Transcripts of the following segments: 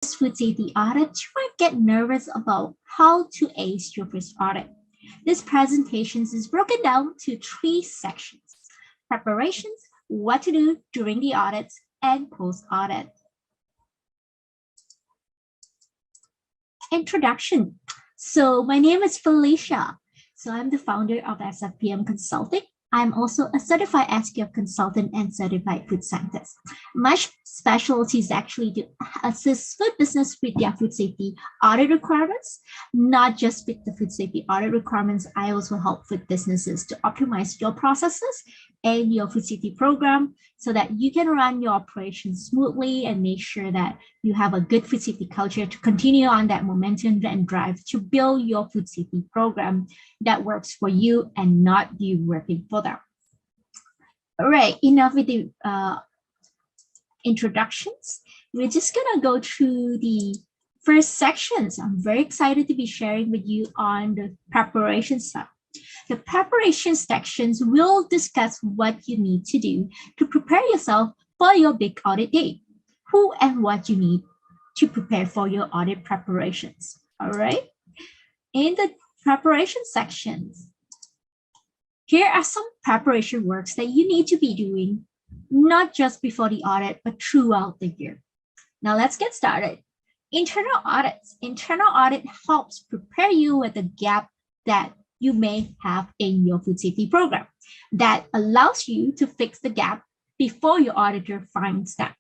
food safety audit, you might get nervous about how to ace your first audit. This presentation is broken down to 3 sections: preparations, what to do during the audits, and post-audit. Introduction. So my name is Felicia. So I'm the founder of SFPM Consulting. I'm also a certified SQF consultant and certified food scientist. My specialty is actually to assist food business with their food safety audit requirements. Not just with the food safety audit requirements, I also help food businesses to optimize your processes and your food safety program so that you can run your operations smoothly and make sure that you have a good food safety culture to continue on that momentum and drive to build your food safety program that works for you and not you working for them. All right, enough with the introductions. We're just gonna go through the first sections. I'm very excited to be sharing with you on the preparation stuff. The preparation sections will discuss what you need to do to prepare yourself for your big audit day, who and what you need to prepare for your audit preparations. All right. In the preparation sections, here are some preparation works that you need to be doing, not just before the audit, but throughout the year. Now let's get started. Internal audits. Internal audit helps prepare you with the gap that you may have in your food safety program. That allows you to fix the gap before your auditor finds that.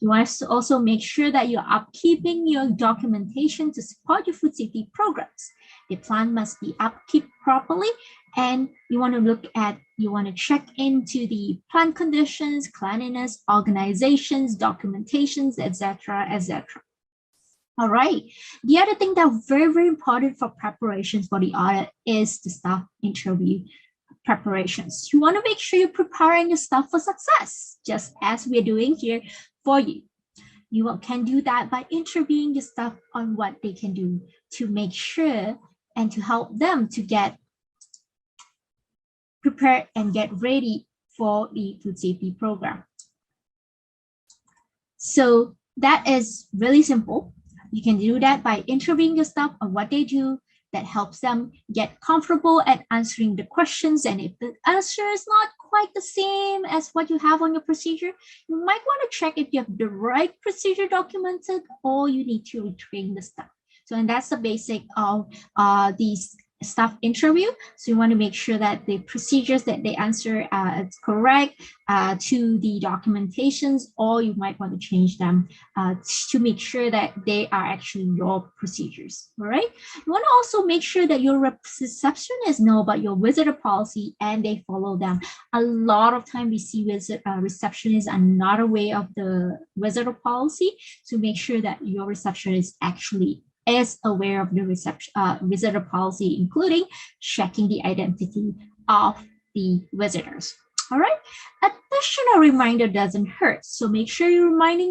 You want to also make sure that you're upkeeping your documentation to support your food safety programs. The plan must be upkeep properly, and you want to check into the plant conditions, cleanliness, organizations, documentations, etc., etc. All right. The other thing that's very, very important for preparations for the audit is the staff interview preparations. You want to make sure you're preparing your staff for success, just as we're doing here for you. You can do that by interviewing your staff on what they can do to make sure and to help them to get prepared and get ready for the food safety program. So that is really simple. You can do that by interviewing your staff on what they do. That helps them get comfortable at answering the questions. And if the answer is not quite the same as what you have on your procedure, you might want to check if you have the right procedure documented or you need to retrain the staff. So, and that's the basic of these staff interview. So you want to make sure that the procedures that they answer is correct to the documentations, or you might want to change them to make sure that they are actually your procedures. All right. You want to also make sure that your receptionists know about your visitor policy and they follow them. A lot of time we see receptionists are not aware of the visitor policy. So make sure that your receptionist actually is aware of the visitor policy, including checking the identity of the visitors. All right. Additional reminder doesn't hurt. So make sure you're reminding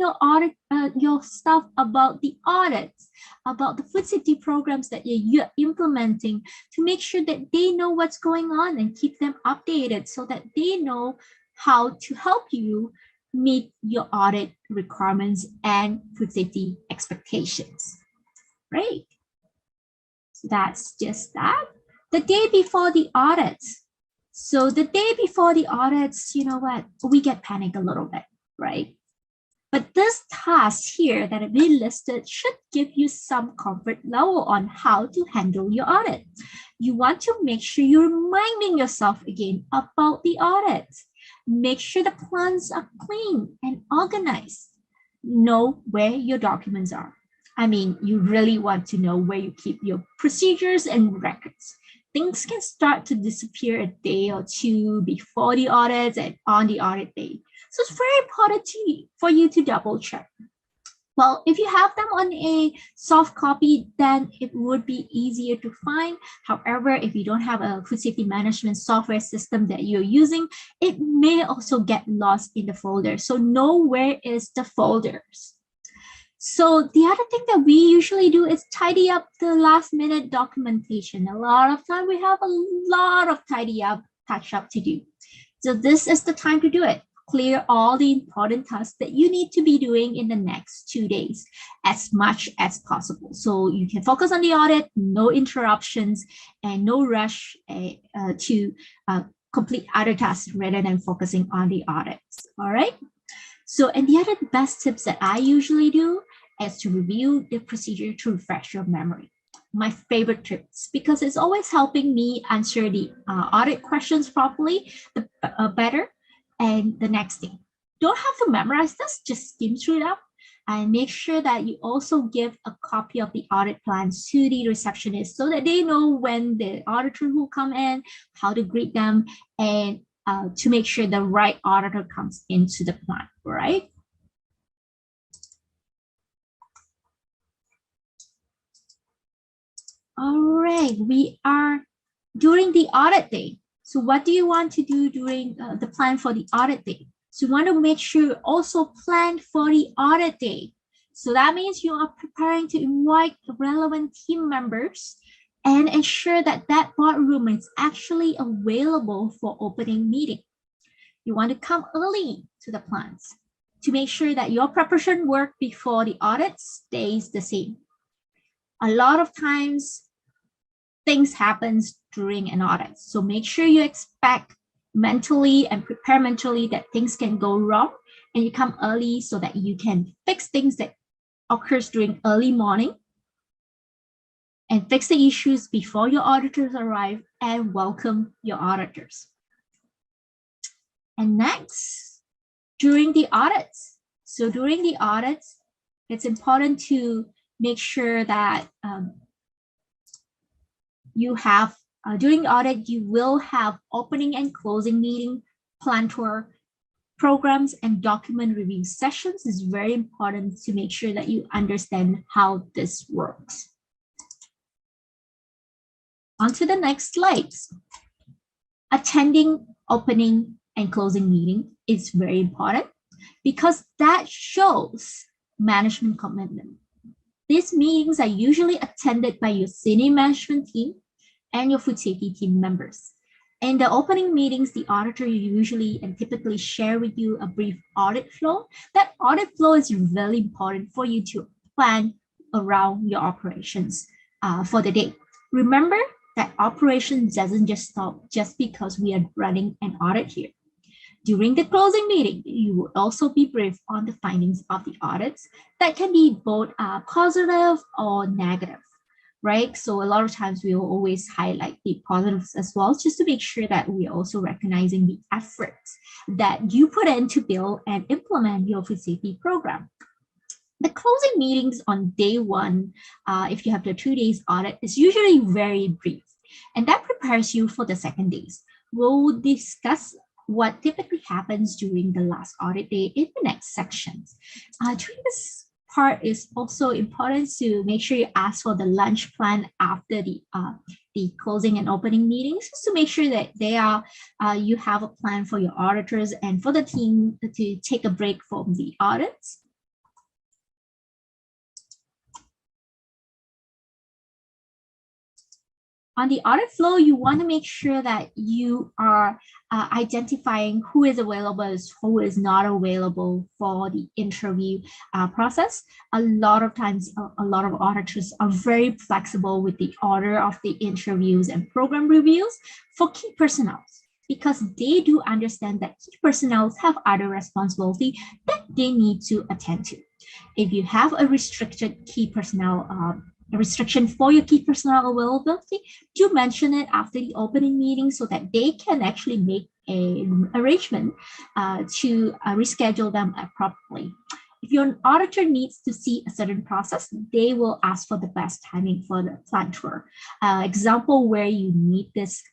your staff about the audits, about the food safety programs that you're implementing to make sure that they know what's going on and keep them updated so that they know how to help you meet your audit requirements and food safety expectations. Right. So that's just that. The day before the audits. So the day before the audits, you know what? We get panicked a little bit, right? But this task here that I've been listed should give you some comfort level on how to handle your audit. You want to make sure you're reminding yourself again about the audit. Make sure the plans are clean and organized. Know where your documents are. I mean, you really want to know where you keep your procedures and records. Things can start to disappear a day or two before the audit and on the audit day. So it's very important for you to double check. Well, if you have them on a soft copy, then it would be easier to find. However, if you don't have a food safety management software system that you're using, it may also get lost in the folder. So know where is the folders. So the other thing that we usually do is tidy up the last minute documentation. A lot of time we have a lot of tidy up, touch up to do. So this is the time to do it. clear all the important tasks that you need to be doing in the next 2 days as much as possible. So you can focus on the audit, no interruptions, and no rush to complete other tasks rather than focusing on the audits. All right. So, and the other best tips that I usually do is to review the procedure to refresh your memory. My favorite tips, because it's always helping me answer the audit questions properly, better, and the next thing. Don't have to memorize this, just skim through it up and make sure that you also give a copy of the audit plans to the receptionist so that they know when the auditor will come in, how to greet them, and to make sure the right auditor comes into the plan, right? All right, we are during the audit day. So what do you want to do during the plan for the audit day? So you want to make sure you also plan for the audit day. So that means you are preparing to invite relevant team members and ensure that that boardroom is actually available for opening meeting. You want to come early to the plans to make sure that your preparation work before the audit stays the same. A lot of times, things happens during an audit. So make sure you expect mentally and prepare mentally that things can go wrong and you come early so that you can fix things that occurs during early morning and fix the issues before your auditors arrive and welcome your auditors. And next, during the audits. So during the audits, it's important to make sure that you have, during the audit, you will have opening and closing meeting, plan tour, programs, and document review sessions. Is very important to make sure that you understand how this works. On to the next slides. Attending opening and closing meeting is very important because that shows management commitment. These meetings are usually attended by your senior management team and your food safety team members. In the opening meetings, the auditor usually and typically share with you a brief audit flow. That audit flow is really important for you to plan around your operations for the day. Remember that operation doesn't just stop just because we are running an audit here. During the closing meeting, you will also be briefed on the findings of the audits that can be both positive or negative, right? So a lot of times we will always highlight the positives as well, just to make sure that we are also recognizing the efforts that you put in to build and implement your food safety program. The closing meetings on day one, if you have the 2 days audit, is usually very brief, and that prepares you for the second days. We'll discuss what typically happens during the last audit day in the next sections. During this part is also important to make sure you ask for the lunch plan after the closing and opening meetings, just to make sure that they are you have a plan for your auditors and for the team to take a break from the audits. On the audit flow, you want to make sure that you are identifying who is available, who is not available for the interview process. A lot of times, a lot of auditors are very flexible with the order of the interviews and program reviews for key personnel, because they do understand that key personnel have other responsibility that they need to attend to. If you have a restricted key personnel a restriction for your key personnel availability, do mention it after the opening meeting so that they can actually make an arrangement to reschedule them properly. If your auditor needs to see a certain process, they will ask for the best timing for the plant tour. Example where you need this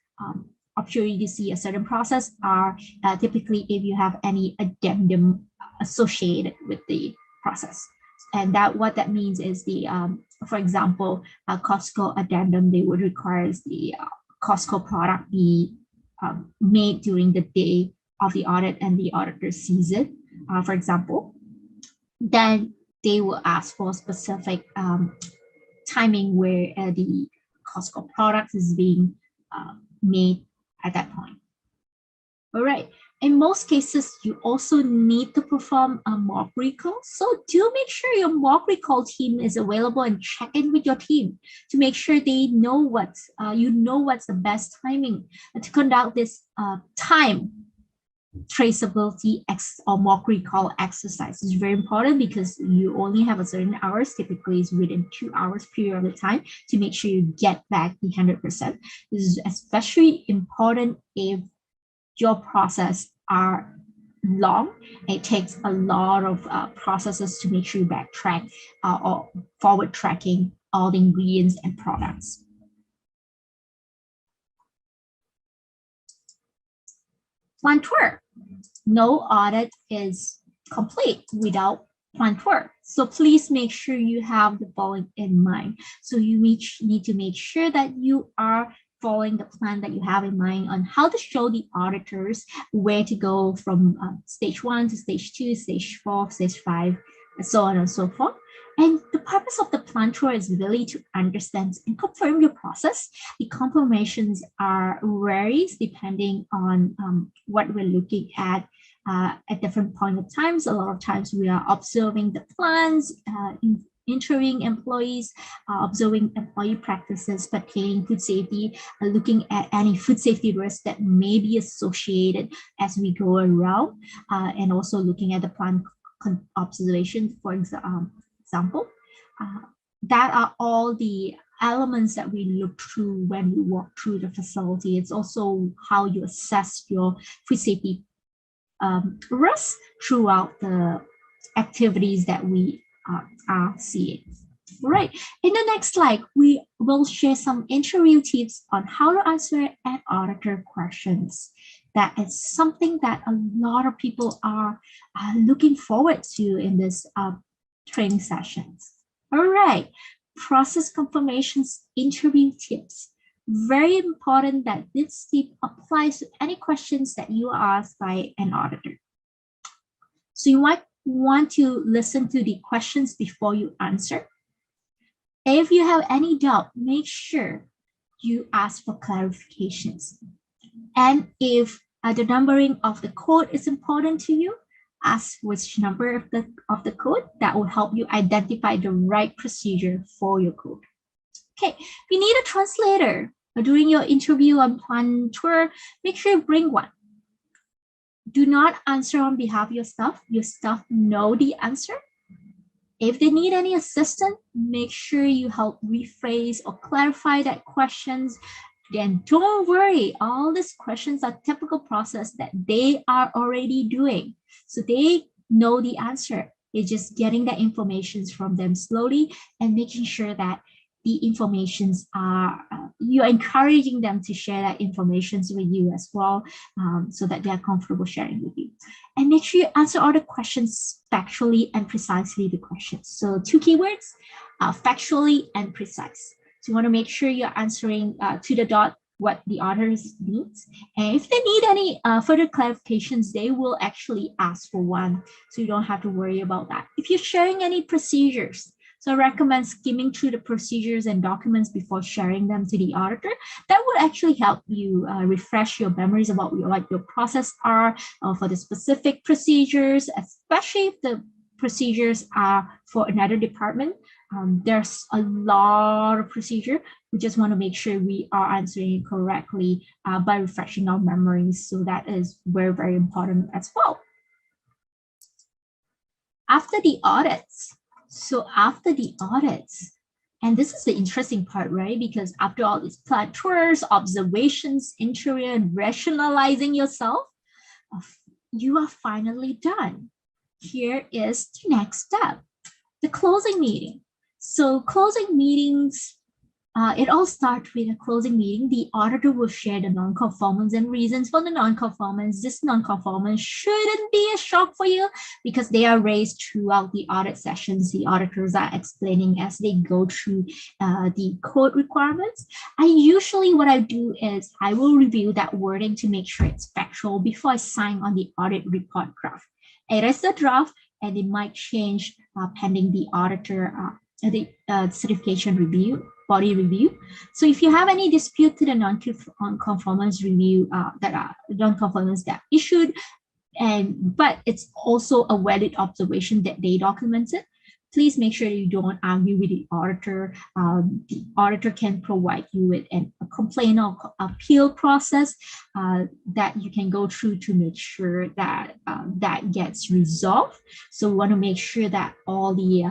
opportunity to see a certain process are typically if you have any addendum associated with the process. And that what that means is the, for example, Costco addendum, they would require the Costco product be made during the day of the audit and the auditor sees it, for example. Then they will ask for specific timing where the Costco product is being made at that point. All right, In most cases, you also need to perform a mock recall. So do make sure your mock recall team is available and check in with your team to make sure they know what's what's the best timing to conduct this time traceability or mock recall exercise. Is very important because you only have a certain hours, typically it's within 2 hours period of time to make sure you get back the 100%. This is especially important if your process are long. It takes a lot of processes to make sure you backtrack or forward tracking all the ingredients and products. Planteur. No audit is complete without planteur. So please make sure you have the following in mind. So you need to make sure that you are following the plan that you have in mind on how to show the auditors where to go from stage 1 to stage 2, stage 4, stage 5, and so on and so forth. And the purpose of the planteur is really to understand and confirm your process. The confirmations varies depending on what we're looking at different point of times. A lot of times we are observing the plans, interviewing employees, observing employee practices pertaining food safety, looking at any food safety risks that may be associated as we go around, and also looking at the plant observation, for example. That are all the elements that we look through when we walk through the facility. It's also how you assess your food safety risks throughout the activities that we are seeing. Right. In the next slide, we will share some interview tips on how to answer an auditor questions. That is something that a lot of people are looking forward to in this training sessions. All right. Process confirmations interview tips. Very important that this tip applies to any questions that you are asked by an auditor. So you might want to listen to the questions before you answer. If you have any doubt, make sure you ask for clarifications. And if the numbering of the code is important to you, ask which number of the code. That will help you identify the right procedure for your code. Okay, if you need a translator during your interview on planteur, make sure you bring one. Do not answer on behalf of your staff. Your staff know the answer. If they need any assistance, make sure you help rephrase or clarify that questions. Then don't worry, all these questions are typical process that they are already doing. So they know the answer. It's just getting the information from them slowly and making sure that the informations are, you're encouraging them to share that information with you as well, so that they're comfortable sharing with you. And make sure you answer all the questions factually and precisely the questions. So 2 keywords, factually and precise. So you want to make sure you're answering to the dot what the auditors needs. And if they need any further clarifications, they will actually ask for one. So you don't have to worry about that. If you're sharing any procedures, so I recommend skimming through the procedures and documents before sharing them to the auditor. That would actually help you refresh your memories about what your process are for the specific procedures, especially if the procedures are for another department. There's a lot of procedure. We just want to make sure we are answering it correctly by refreshing our memories. So that is very, very important as well. After the audits, and this is the interesting part, right? Because after all these planteurs, observations, interview, and rationalizing yourself, you are finally done. Here is the next step, the closing meeting. So closing meetings, it all starts with a closing meeting. The auditor will share the non-conformance and reasons for the non-conformance. This non-conformance shouldn't be a shock for you because they are raised throughout the audit sessions. The auditors are explaining as they go through the code requirements. What I do is I will review that wording to make sure it's factual before I sign on the audit report draft. It is a draft and it might change pending the auditor the certification review, body review. So if you have any dispute to the non-conformance review that are non-conformance that issued, but it's also a valid observation that they documented, please make sure you don't argue with the auditor. The auditor can provide you with a complaint or appeal process that you can go through to make sure that that gets resolved. So we want to make sure that all the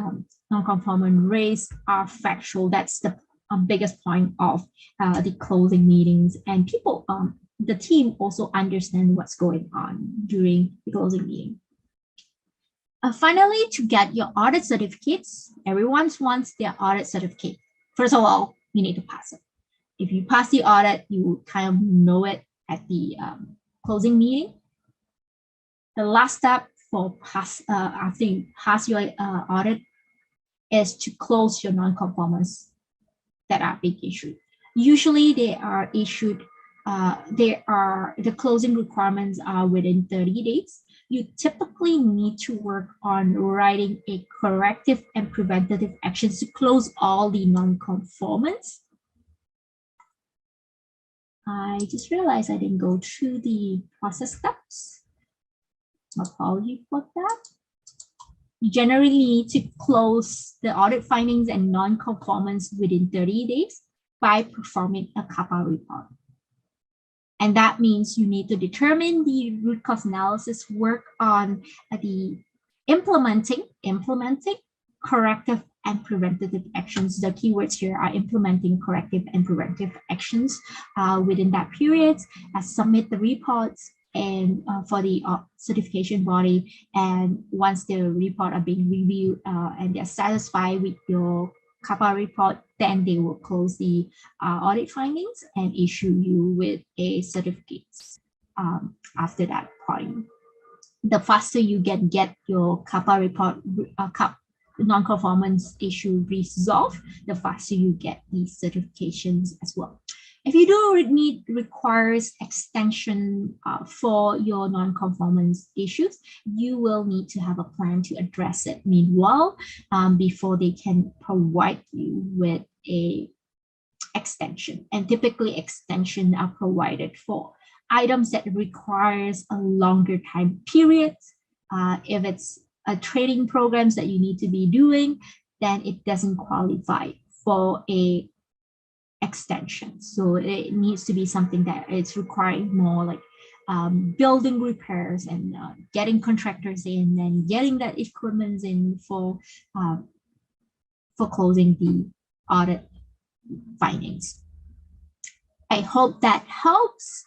non-conformance raised are factual. That's the biggest point of the closing meetings, and people, the team also understand what's going on during the closing meeting. Finally, to get your audit certificates, everyone wants their audit certificate. First of all, you need to pass it. If you pass the audit, you kind of know it at the closing meeting. The last step for after you pass your audit is to close your non-conformance that are being issued. Usually they are issued, the closing requirements are within 30 days. You typically need to work on writing a corrective and preventative actions to close all the non-conformance. I just realized I didn't go through the process steps. Apology for that. You generally need to close the audit findings and non-conformance within 30 days by performing a CAPA report. And that means you need to determine the root cause analysis, work on the implementing corrective and preventative actions. The keywords here are implementing corrective and preventive actions within that period, submit the reports and for the certification body. And once the report are being reviewed and they're satisfied with your CAPA report, then they will close the audit findings and issue you with a certificate after that point. The faster you get your CAPA report, non-conformance issue resolved, the faster you get these certifications as well. If you do requires extension for your non-conformance issues, you will need to have a plan to address it meanwhile before they can provide you with a extension. And typically extension are provided for items that requires a longer time period. If it's a trading programs that you need to be doing, then it doesn't qualify for a extension. So it needs to be something that is requiring more like building repairs and getting contractors in and getting that equipment in for closing the audit findings. I hope that helps.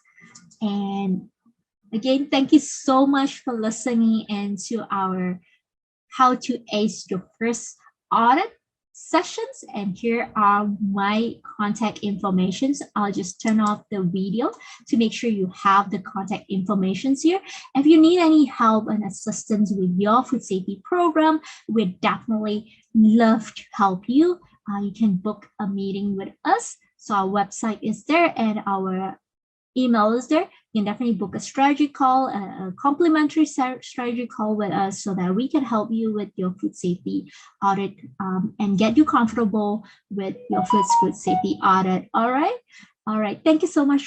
And again, thank you so much for listening into our How to Ace Your First Audit sessions. And here are my contact informations. I'll just turn off the video to make sure you have the contact informations here. If you need any help and assistance with your food safety program, we'd definitely love to help you. You can book a meeting with us. So our website is there and our email is there. You can definitely book a strategy call, a complimentary strategy call with us so that we can help you with your food safety audit and get you comfortable with your food safety audit. All right. Thank you so much